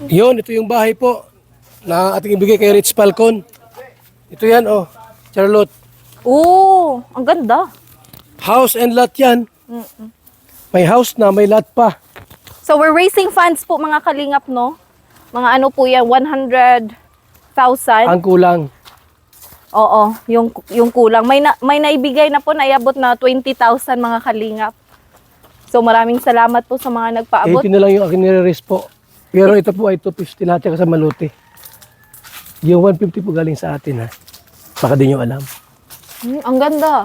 Yun, ito yung bahay po na ating ibigay kay Rich Falcon. Ito yan, oh. Charlotte. Oo, ang ganda. House and lot yan. Mm-mm. May house na, may lot pa. So we're raising funds po mga kalingap, no? Mga ano po yan, 100,000. Ang kulang. Oo, yung kulang. May naibigay na po, naiyabot na 20,000 mga kalingap. So maraming salamat po sa mga nagpaabot. 80 na lang yung akin nire-raise po. Pero ito po ay 250 lahat yan kasama lote. Yung 150 po galing sa atin, ha. Baka di nyo alam. Ang ganda.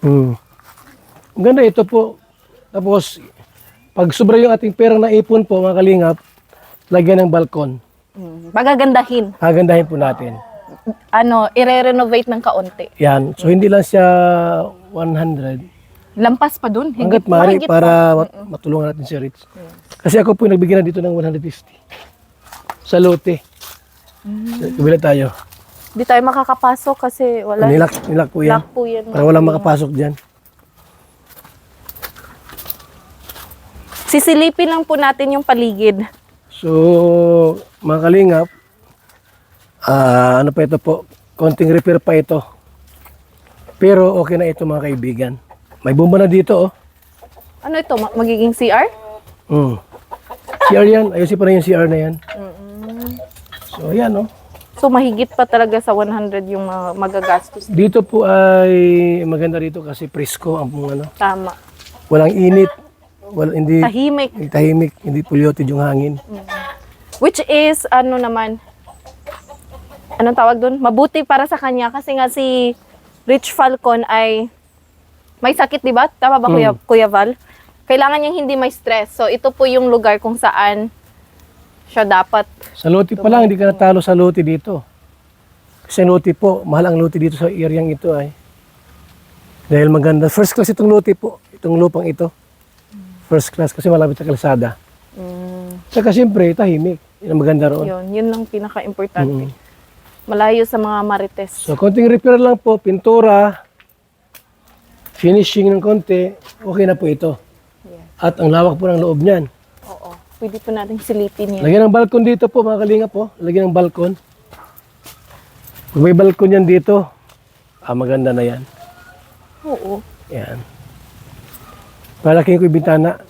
Ang ganda ito po. Tapos, pag sobra yung ating perang naipon po, mga kalingap, lagyan ng balkon. Magagandahin. Hagandahin po natin. Ano, i-renovate ng kaunti. Yan. So, hindi lang siya 100. Lampas pa dun. Hanggat maaari para matulungan natin si Rich. Kasi ako po yung nagbigyan dito ng 150. Sa lote. Kabila tayo. Hindi tayo makakapasok kasi wala. Nilak po yan. Lock po yan. Para walang makapasok dyan. Sisilipin lang po natin yung paligid. So, mga kalingap, ano pa ito po, konting repair pa ito. Pero okay na ito mga kaibigan. May bomba na dito, oh. Ano ito? Magiging CR? CR yan. Ayusin pa na yung CR na yan. So, ayan, oh. So mahigit pa talaga sa 100 yung magagastos. Dito po ay maganda rito kasi presko ang ano. Tama. Walang init. Hindi Tahimik. tahimik. Hindi polluted yung hangin. Which is, ano naman, anong tawag doon? Mabuti para sa kanya kasi nga si Rich Falcon ay may sakit, di ba? Tama ba, Kuya Val? Kailangan niyang hindi may stress. So, ito po yung lugar kung saan siya dapat. Sa lote pa lang, hindi ka natalo sa lote dito. Kasi lote po, mahal ang lote dito sa area ito ay. Dahil maganda. First class itong lote po. Itong lupang ito. First class kasi malapit sa kalsada. Saka siyempre, tahimik. Yun ang maganda roon. Yun lang pinaka-importante. Malayo sa mga marites. So, konting repair lang po, pintura, finishing ng konti, okay na po ito. At ang lawak po ng loob niyan. Oo. Pwede po natin silipin yan. Lagyan ng balkon dito po, mga kalingap po. Lagyan ng balkon. Kung may balkon yan dito, maganda na yan. Oo. Yan. Palaking ko yung bintana.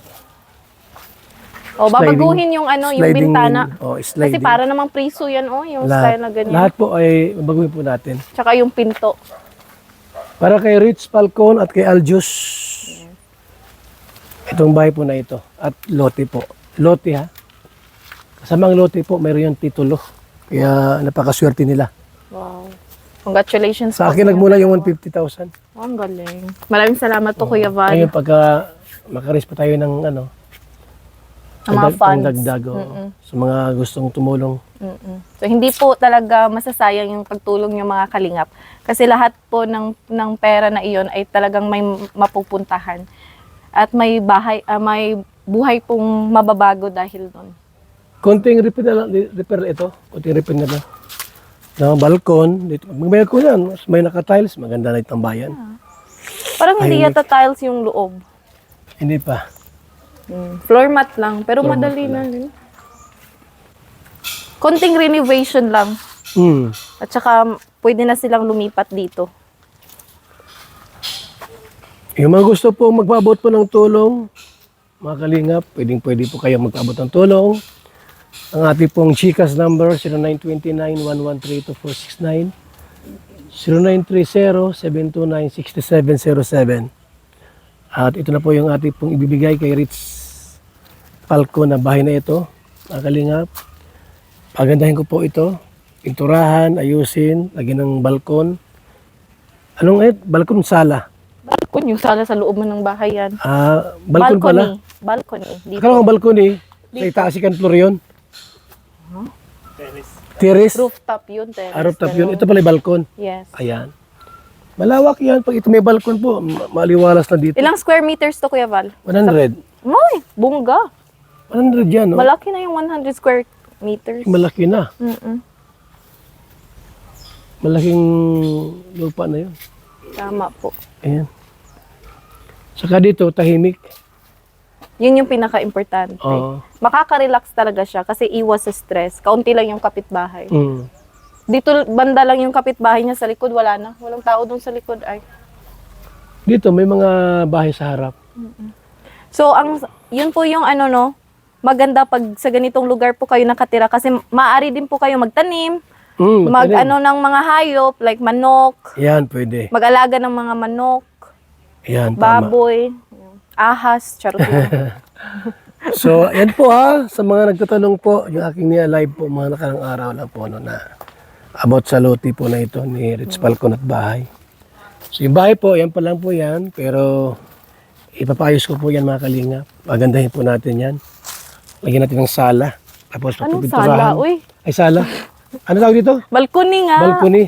O, babaguhin yung ano, yung sliding, bintana. Sliding. Kasi para namang priso yan, yung style na ganyan. Lahat po ay babaguhin po natin. Tsaka yung pinto. Para kay Rich Falcon at kay Aljus. Itong bahay po na ito. At lote po. Lote, ha. Kasama ang lote po, mayroon yung titulo. Kaya napakaswerte nila. Wow. Congratulations Sa po. akin nagmula yung 150,000. Oh, ang galing. Maraming salamat po, Kuya Val. Ngayon pagka makaris pa tayo ng ano, Ng mga funds. dagdag, sa mga gustong tumulong. So, hindi po talaga masasayang yung pagtulong yung mga kalingap. Kasi lahat po ng pera na iyon ay talagang may mapupuntahan. At may may buhay pong mababago dahil doon. Konting repair ito. Konting repair na lang. Na balkon. Dito. May balkon yan. May naka-tiles. Maganda na itong bayan. Parang hindi yata tiles yung loob. Hindi pa. Floor mat lang. Pero Floor madali mat na din. Konting renovation lang. At saka pwede na silang lumipat dito. Yung mga gusto po magpaabot po ng tulong, mga kalingap, pwede po kayo magpaabot ng tulong. Ang ating pong Gcash number, 0929-113-2469, 0930-729-6707. At ito na po yung ating pong ibibigay kay Rich Falcon na bahay na ito, mga kalingap. Pagandahin ko po ito, pinturahan, ayusin, lagyan ng balkon. Anong balkon? Sala. Balkon, yung sala sa loob mo ng bahay yan. Balkon pala. Balcony. Dito. Akala ko balkon sa itaas second floor yun. Terrace. Rooftop yun. Terrace, Rooftop yun. Ito pala yung balkon. Yes. Ayan. Malawak yan. Pag ito may balkon po, maliwalas na dito. Ilang square meters to, Kuya Val? 100. Ay, bungga. 100 yan, no? Malaki na yung 100 square meters. Malaki na. Mm-mm. Malaking lupa na yun. Tama po. Ayan. Saka dito, tahimik. Yun yung pinaka-importante. Oo. Makaka-relax talaga siya kasi iwas sa stress. Kaunti lang yung kapitbahay. Mm. Dito, banda lang yung kapitbahay niya sa likod. Wala na. Walang tao doon sa likod. Ay. Dito, may mga bahay sa harap. So, yun po yung ano, no, maganda pag sa ganitong lugar po kayo nakatira kasi maaari din po kayo magtanim, Magtanim. ano ng mga hayop, like manok, Yan, pwede. mag-alaga ng mga manok, Yan, tama. baboy, ahas, charot lang. So, yan po ha. Sa mga nagtatanong po, yung aking live po, mga nakarang araw lang po, no, na about sa lote po na ito ni Rich Falcon at bahay. So, yung bahay po, yan pa lang po yan. Pero, ipapayos ko po yan mga kalinga. Pagandahin po natin yan. Lagyan natin ng sala. Tapos, Anong papipinturahan. sala? Uy, Ay, sala. Ano tawag dito? balcony nga. Balcony.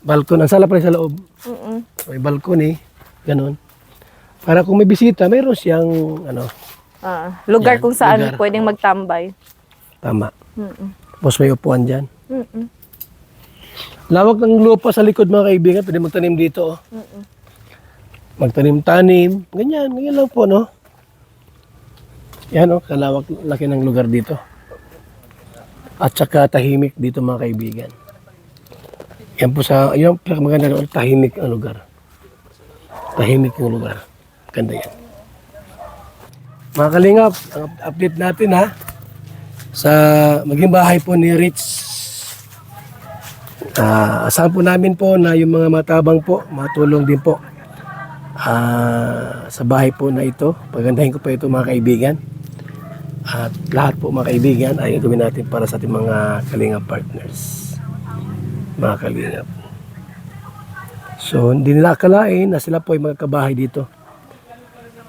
Balcony. Ang sala pala sa loob. Mm-mm. May balcony. Ganon. Para kung may bisita, mayroon siyang, ano, Lugar Yan, kung saan lugar. pwedeng magtambay. tama. Mm-mm. Tapos may upuan dyan. Mm-mm. Lawak ng lupa sa likod mga kaibigan. Pwede magtanim dito. Oh. Mm-mm. Magtanim-tanim. Ganyan. Ganyan lang po, no? Yan, oh. Kalawak, laki ng lugar dito. At saka tahimik dito mga kaibigan. Yan po sa, yung maganda doon, tahimik ang lugar. Tahimik ang lugar. Ganda yan. Mga kalingap, ang update natin ha. Sa maging bahay po ni Rich. Asahan po namin po na yung mga matabang po, matulong din po sa bahay po na ito. Pagandahin ko pa ito mga kaibigan. At lahat po mga kaibigan ay gawin natin para sa ating mga kalingap partners. Mga kalingap. So hindi nila akalain na sila po ay magkabahay dito.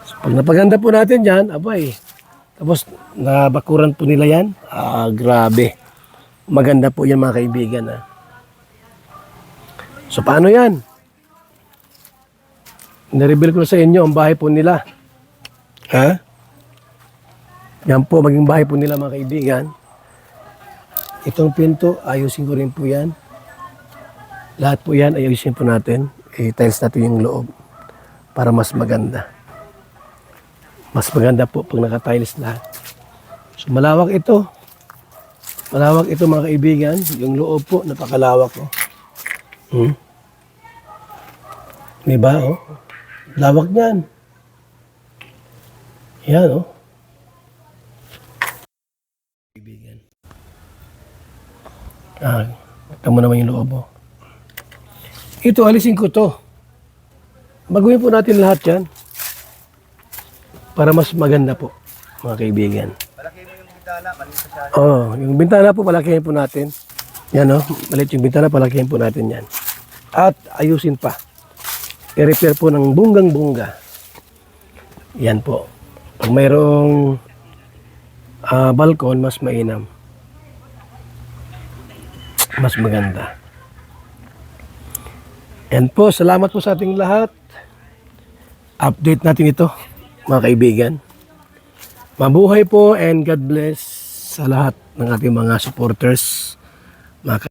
So, pag napaganda po natin yan, abay. Tapos nabakuran po nila yan. Grabe. Maganda po yan mga kaibigan ha. So paano yan? Nareveal ko sa inyo ang bahay po nila. Ha? Yan po, maging bahay po nila mga kaibigan. Itong pinto, ayusin ko rin po yan. Lahat po yan, ayusin po natin. I-tiles natin yung loob para mas maganda. Mas maganda po pag naka-tiles lahat. So malawak ito. Malawak ito mga kaibigan. Yung loob po, napakalawak po. Diba, oh? Lawak niyan. Yan, oh. Kaibigan. Tama naman yung loob, oh. Ito, alisin ko to. Baguhin po natin lahat yan. Para mas maganda po, mga kaibigan. Palaki mo yung bintana, maliit siya. Oo, yung bintana po, palakihin po natin. Yan, oh. Maliit yung bintana, palakihin po natin yan. At ayusin pa. I-repair po ng bunggang-bungga. Yan po. Pag mayroong balkon, mas mainam. Mas maganda. Yan po. Salamat po sa ating lahat. Update natin ito, mga kaibigan. Mabuhay po and God bless sa lahat ng ating mga supporters. Mga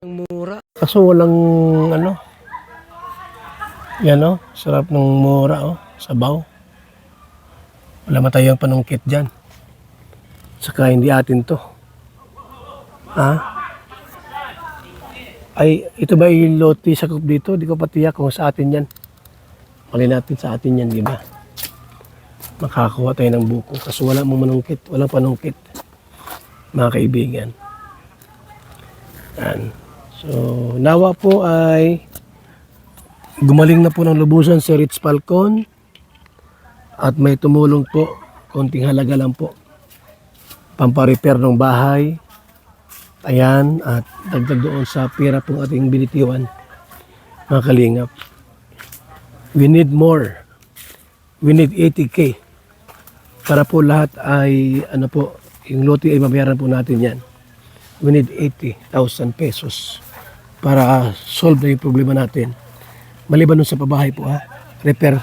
mura. Kaso walang ano. Yan o. Sarap ng mura o. Sabaw. Wala matayang panungkit dyan. Saka hindi atin to. Ha? Ay, ito ba yung lote sakop dito? Di ko patiyak kung sa atin yan. Mali natin sa atin yan, di ba? Makakuha tayo ng buko. Kaso wala mong manungkit. Walang panungkit. Mga kaibigan. Yan. So, nawa po ay gumaling na po ng lubusan si Rich Falcon at may tumulong po, konting halaga lang po, pamparepair ng bahay. Ayan, at dagdag doon sa pera pong ating binitiwan, mga kalingap. We need more. We need 80K para po lahat ay, ano po, yung lote ay mabayaran po natin yan. We need 80,000 pesos para solve na yung problema natin. Maliban nun sa pabahay po ha. Repair,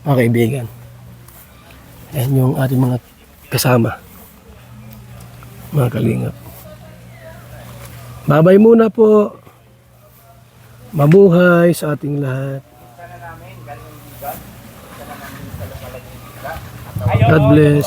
mga kaibigan. Yan yung ating mga kasama. Mga kalingap. Babay muna po. Mabuhay sa ating lahat. God bless.